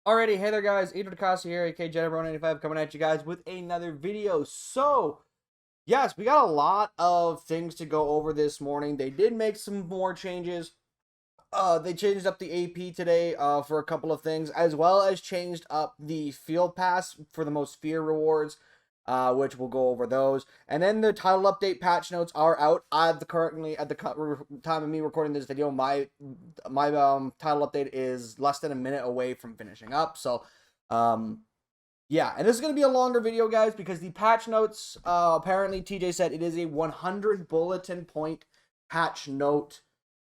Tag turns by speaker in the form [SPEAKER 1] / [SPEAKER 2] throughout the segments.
[SPEAKER 1] Alrighty, hey there guys, Adrian DeCosta here, aka Jennifer95, coming at you guys with another video. So, yes, we got a lot of things to go over this morning. They did make some more changes. They changed up the AP today for a couple of things, as well as changed up the field pass for the most fear rewards, which we'll go over those. And then the title update patch notes are out. Currently at the time of me recording this video, my title update is less than a minute away from finishing up. So, yeah, and this is going to be a longer video, guys, because the patch notes, apparently TJ said it is a 100 bulletin point patch note.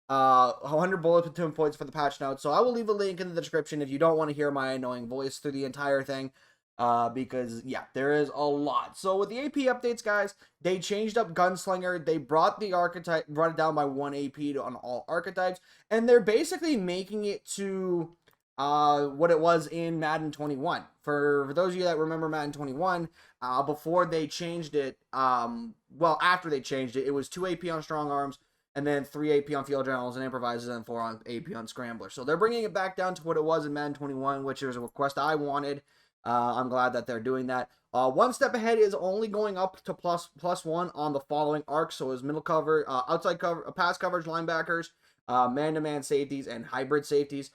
[SPEAKER 1] 100 bulletin points for the patch notes. So I will leave a link in the description if you don't want to hear my annoying voice through the entire thing. Because, yeah, there is a lot. So with the AP updates, guys, they changed up Gunslinger. They brought the archetype, brought it down by 1 AP on all archetypes. And they're basically making it to what it was in Madden 21. For those of you that remember Madden 21, before they changed it, well, after they changed it, it was 2 AP on Strong Arms, and then 3 AP on Field Generals and Improvisers, and 4 on AP on Scramblers. So they're bringing it back down to what it was in Madden 21, which is a request I wanted. I'm glad that they're doing that. One step ahead is only going up to +1 on the following arcs. So is middle cover, outside cover, pass coverage linebackers, man-to-man safeties, and hybrid safeties.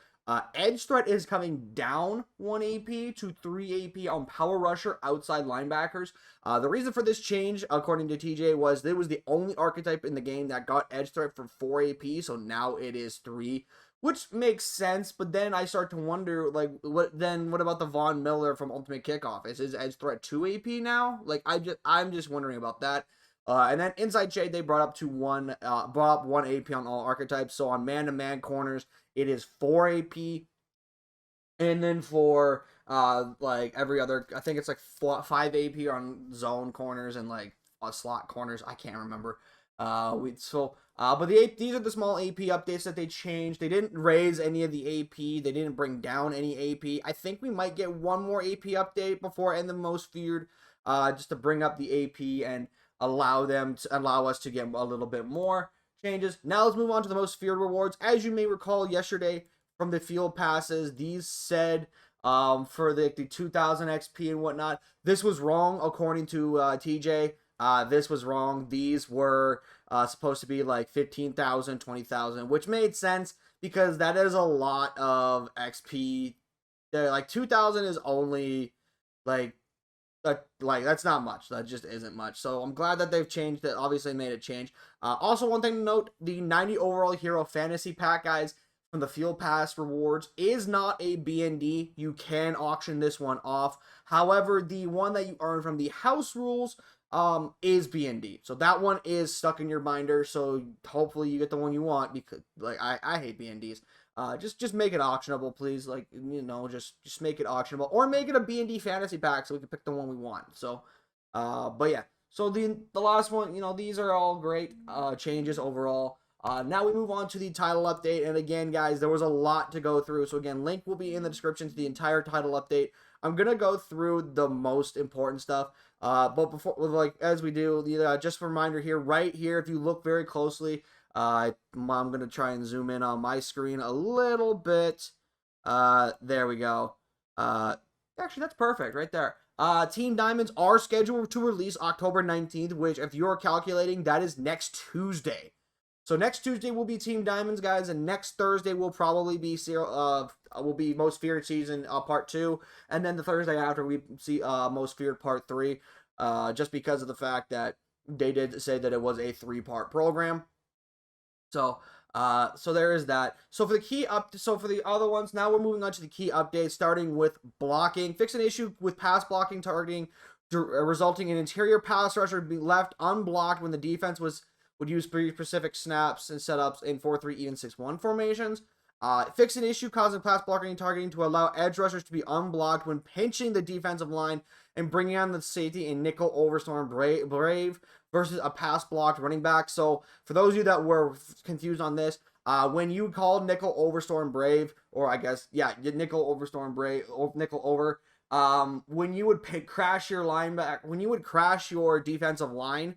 [SPEAKER 1] Edge threat is coming down 1 AP to 3 AP on power rusher outside linebackers. The reason for this change, according to TJ, was it was the only archetype in the game that got edge threat for 4 AP, so now it is 3, which makes sense. But then I start to wonder, like, what about the Von Miller from Ultimate Kickoff? Is his edge threat 2 AP now? Like, I'm just wondering about that. And then inside shade, they brought up 1 AP on all archetypes. So on man-to-man corners, it is 4 AP. And then for like every other, I think it's like 5 AP on zone corners and like slot corners. I can't remember. But these are the small AP updates that they changed. They didn't raise any of the AP. They didn't bring down any AP. I think we might get one more AP update before End the Most Feared, just to bring up the AP and allow us to get a little bit more changes. Now let's move on to the most feared rewards. As you may recall yesterday from the field passes, these said for the 2000 XP and whatnot, this was wrong according to TJ. This was wrong. These were supposed to be like 15,000, 20,000, which made sense because that is a lot of XP. Like 2,000 is only like that's not much. That just isn't much. So I'm glad that they've changed it. Obviously made it change. Also, one thing to note, the 90 overall hero fantasy pack, guys, from the field pass rewards is not a BND. You can auction this one off. However, the one that you earn from the house rules is BND. So that one is stuck in your binder. So hopefully you get the one you want, because like I hate BNDs. Just make it auctionable, please. Like, you know, just make it auctionable, or make it a B&D fantasy pack so we can pick the one we want. So, but yeah. So the last one, you know, these are all great changes overall. Now we move on to the title update, and again, guys, there was a lot to go through. So again, link will be in the description to the entire title update. I'm gonna go through the most important stuff. But before, like as we do, just a reminder here, right here, if you look very closely. I'm going to try and zoom in on my screen a little bit. There we go. Actually, that's perfect right there. Team Diamonds are scheduled to release October 19th, which, if you're calculating, that is next Tuesday. So next Tuesday will be Team Diamonds, guys, and next Thursday will probably be Most Feared Season Part 2, and then the Thursday after we see Most Feared Part 3, just because of the fact that they did say that it was a 3-part program. So, so there is that. So for the other ones, now we're moving on to the key updates, starting with blocking. Fix an issue with pass blocking targeting, resulting in interior pass rusher being left unblocked when the defense would use specific snaps and setups in 4-3 even 6-1 formations. Fix an issue causing pass blocking and targeting to allow edge rushers to be unblocked when pinching the defensive line and bringing on the safety in nickel overstorm brave versus a pass blocked running back. So for those of you that were confused on this, when you called nickel overstorm brave, or I guess, yeah, nickel overstorm brave, nickel over, when you would crash your linebacker, when you would crash your defensive line,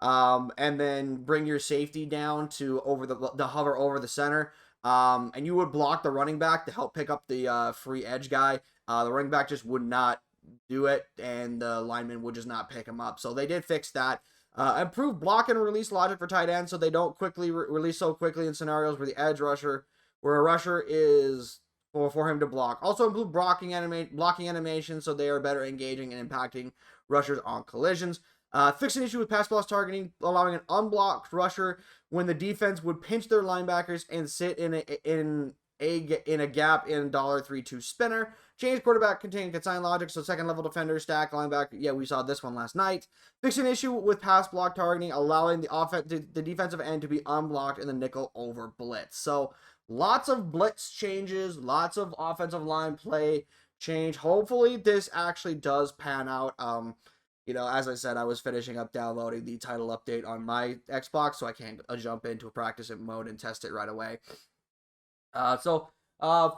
[SPEAKER 1] and then bring your safety down to hover over the center, and you would block the running back to help pick up the free edge guy. The running back just would not do it, and the lineman would just not pick him up. So they did fix that. Improve block and release logic for tight ends so they don't quickly release so quickly in scenarios where the edge rusher, where a rusher is for him to block. Also improve blocking animation so they are better engaging and impacting rushers on collisions. Fix an issue with pass block targeting, allowing an unblocked rusher when the defense would pinch their linebackers and sit in a gap in $3-2 spinner. Change quarterback containing consign logic, so second level defender, stack, linebacker. Yeah, we saw this one last night. Fix an issue with pass block targeting, allowing the defensive end to be unblocked in the nickel over blitz. So lots of blitz changes, lots of offensive line play change. Hopefully this actually does pan out. As I said, I was finishing up downloading the title update on my Xbox, so I can't jump into a practice mode and test it right away.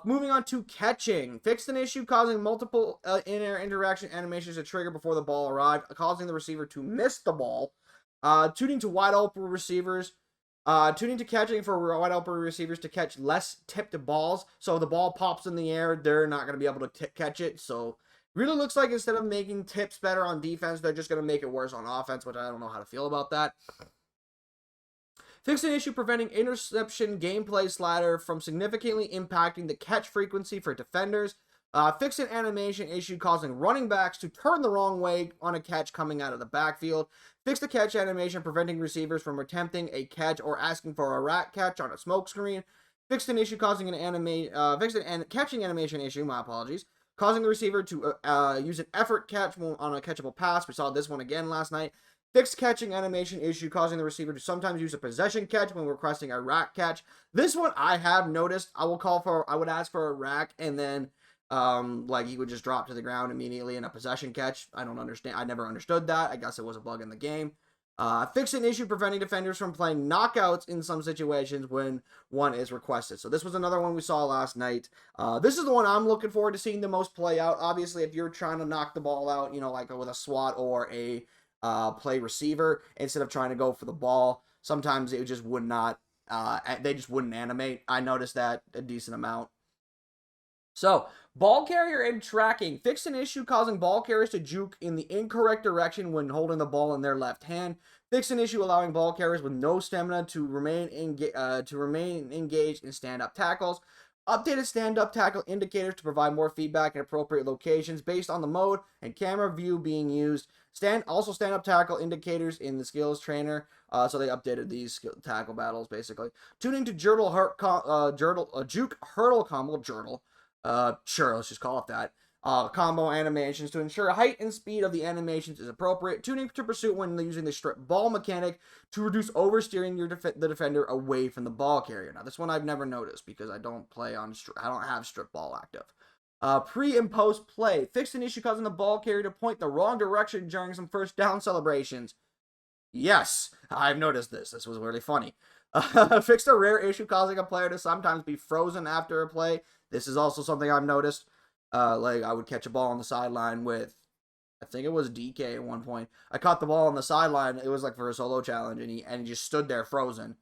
[SPEAKER 1] Moving on to catching. Fixed an issue causing multiple in-air interaction animations to trigger before the ball arrived, causing the receiver to miss the ball. Tuning to wide open receivers. Tuning to catching for wide open receivers to catch less tipped balls. So the ball pops in the air, they're not going to be able to catch it. So really looks like instead of making tips better on defense, they're just going to make it worse on offense, which I don't know how to feel about that. Fix an issue preventing interception gameplay slider from significantly impacting the catch frequency for defenders. Fix an animation issue causing running backs to turn the wrong way on a catch coming out of the backfield. Fix the catch animation preventing receivers from attempting a catch or asking for a rat catch on a smoke screen. Fixed an issue causing catching animation issue, my apologies, causing the receiver to use an effort catch on a catchable pass. We saw this one again last night. Fixed catching animation issue causing the receiver to sometimes use a possession catch when requesting a rack catch. This one I have noticed. I would ask for a rack and then he would just drop to the ground immediately in a possession catch. I don't understand. I never understood that. I guess it was a bug in the game. Fix an issue preventing defenders from playing knockouts in some situations when one is requested. So this was another one we saw last night. This is the one I'm looking forward to seeing the most play out. Obviously, if you're trying to knock the ball out, like with a SWAT or a play receiver, instead of trying to go for the ball, sometimes it just would not, they just wouldn't animate. I noticed that a decent amount. So, ball carrier and tracking. Fix an issue causing ball carriers to juke in the incorrect direction when holding the ball in their left hand. Fix an issue allowing ball carriers with no stamina to remain engaged in stand-up tackles. Updated stand-up tackle indicators to provide more feedback in appropriate locations based on the mode and camera view being used. Also stand-up tackle indicators in the skills trainer. So they updated these tackle battles basically. Tuning to juke hurdle combo. Sure, let's just call it that. Combo animations to ensure height and speed of the animations is appropriate. Tuning to pursuit when using the strip ball mechanic to reduce oversteering the defender away from the ball carrier. Now, this one I've never noticed because I don't have strip ball active. Pre and post play. Fix an issue causing the ball carrier to point the wrong direction during some first down celebrations. Yes, I've noticed this. This was really funny. Fixed a rare issue causing a player to sometimes be frozen after a play. This is also something I've noticed. I would catch a ball on the sideline with, I think it was DK at one point. I caught the ball on the sideline. It was like for a solo challenge, and he just stood there frozen,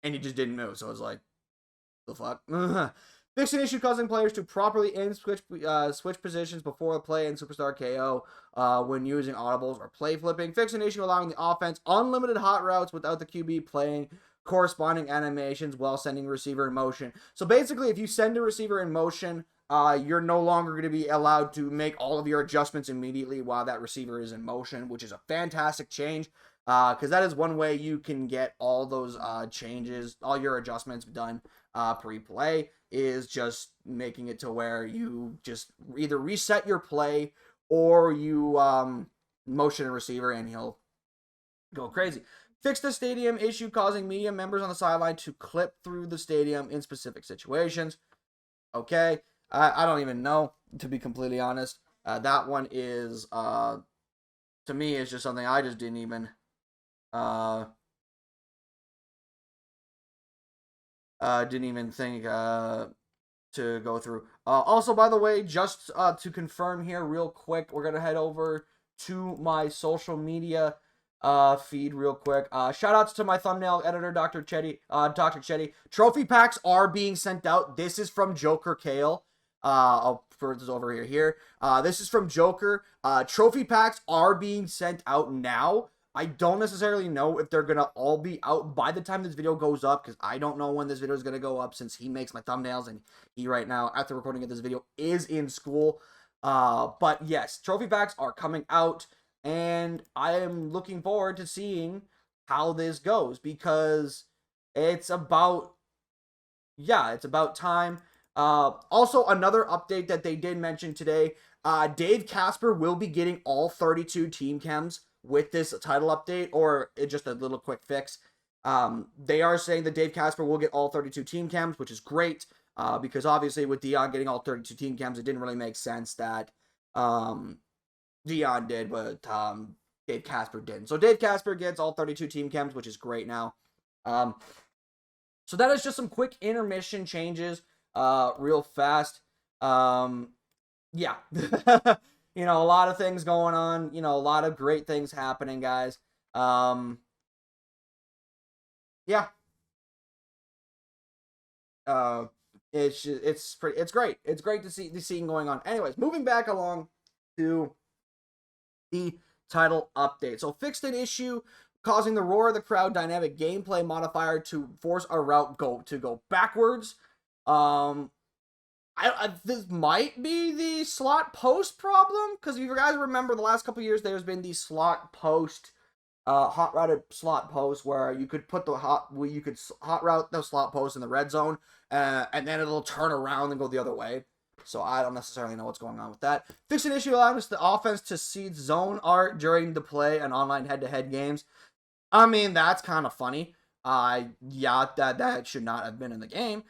[SPEAKER 1] and he just didn't move. So I was like, the fuck? Fix an issue causing players to properly switch positions before a play in Superstar KO when using audibles or play flipping. Fix an issue allowing the offense unlimited hot routes without the QB playing corresponding animations while sending receiver in motion. So basically, if you send a receiver in motion, you're no longer going to be allowed to make all of your adjustments immediately while that receiver is in motion, which is a fantastic change. Because that is one way you can get all those changes, all your adjustments done pre-play, is just making it to where you just either reset your play or you motion a receiver and he'll go crazy. Fix the stadium issue causing media members on the sideline to clip through the stadium in specific situations. Okay, I don't even know, to be completely honest. That one is, to me, it's just something I just didn't even think to go through. Also, by the way, just to confirm here real quick, we're going to head over to my social media feed real quick. Shout outs to my thumbnail editor, Dr. Chetty. Trophy packs are being sent out. This is from Joker Kale. I'll put this over here. This is from Joker. Trophy packs are being sent out now. I don't necessarily know if they're going to all be out by the time this video goes up, because I don't know when this video is going to go up, since he makes my thumbnails, and he right now, after recording of this video, is in school. But yes, trophy packs are coming out, and I am looking forward to seeing how this goes, because it's about time. Also, another update that they did mention today, Dave Casper will be getting all 32 team chems with this title update, or just a little quick fix. They are saying that Dave Casper will get all 32 team chems, which is great, because obviously with Dion getting all 32 team chems, it didn't really make sense that Dion did, but Dave Casper didn't. So Dave Casper gets all 32 team chems, which is great now. So that is just some quick intermission changes, real fast. Yeah. You know, a lot of things going on, you know, a lot of great things happening, guys. Yeah. It's great. It's great to see the scene going on. Anyways, moving back along to the title update. So, fixed an issue causing the roar of the crowd dynamic gameplay modifier to force a route to go backwards. This might be the slot post problem, because if you guys remember, the last couple years there's been the slot post, hot routed slot post, where you could put hot route the slot post in the red zone, and then it'll turn around and go the other way. So I don't necessarily know what's going on with that. Fix an issue allowing the offense to seed zone art during the play and online head-to-head games. I mean, that's kind of funny. Yeah, that should not have been in the game.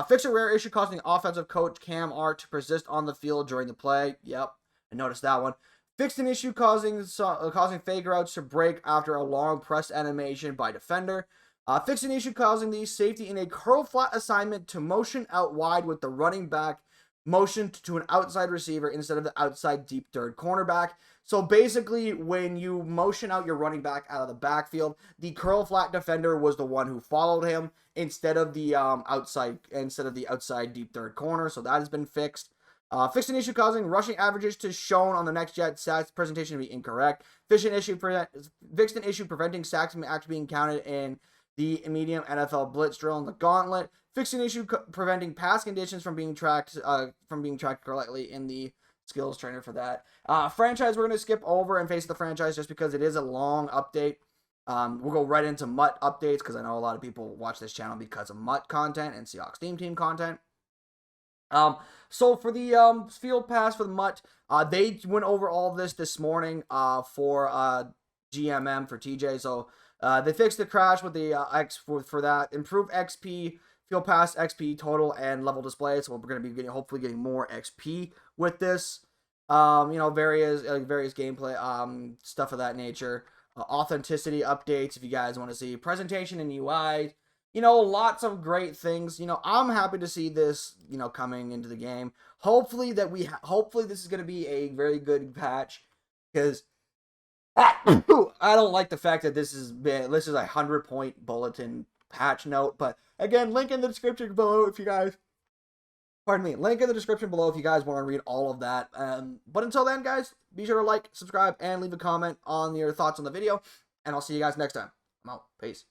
[SPEAKER 1] Fix a rare issue causing offensive coach Cam Art to persist on the field during the play. Yep, I noticed that one. Fixed an issue causing fake routes to break after a long press animation by defender. Fixed an issue causing the safety in a curl flat assignment to motion out wide with the running back motioned to an outside receiver instead of the outside deep third cornerback. So basically, when you motion out your running back out of the backfield, the curl flat defender was the one who followed him instead of the outside deep third corner. So that has been fixed. Fixed an issue causing rushing averages to shown on the next jet stats presentation to be incorrect. Fixed an issue preventing sacks from actually being counted in the medium NFL blitz drill in the gauntlet. Fixed an issue preventing pass conditions from being tracked correctly in the skills trainer for that. Franchise, we're going to skip over and face the franchise just because it is a long update. We'll go right into MUT updates, because I know a lot of people watch this channel because of MUT content and Seahawks team content. So for the field pass for the MUT, they went over all of this morning for GMM for TJ. So they fixed the crash with the X for that. Improved XP, field pass XP total, and level display. So we're going to be hopefully getting more XP with this. You know, various gameplay stuff of that nature. Authenticity updates if you guys want to see. Presentation and UI. You know, lots of great things. You know, I'm happy to see this, you know, coming into the game. Hopefully this is going to be a very good patch, because I don't like the fact that this is a 100-point bulletin patch note. But again, link in the description below if you guys, link in the description below if you guys want to read all of that. But until then, guys, be sure to like, subscribe, and leave a comment on your thoughts on the video. And I'll see you guys next time. I'm out. Peace.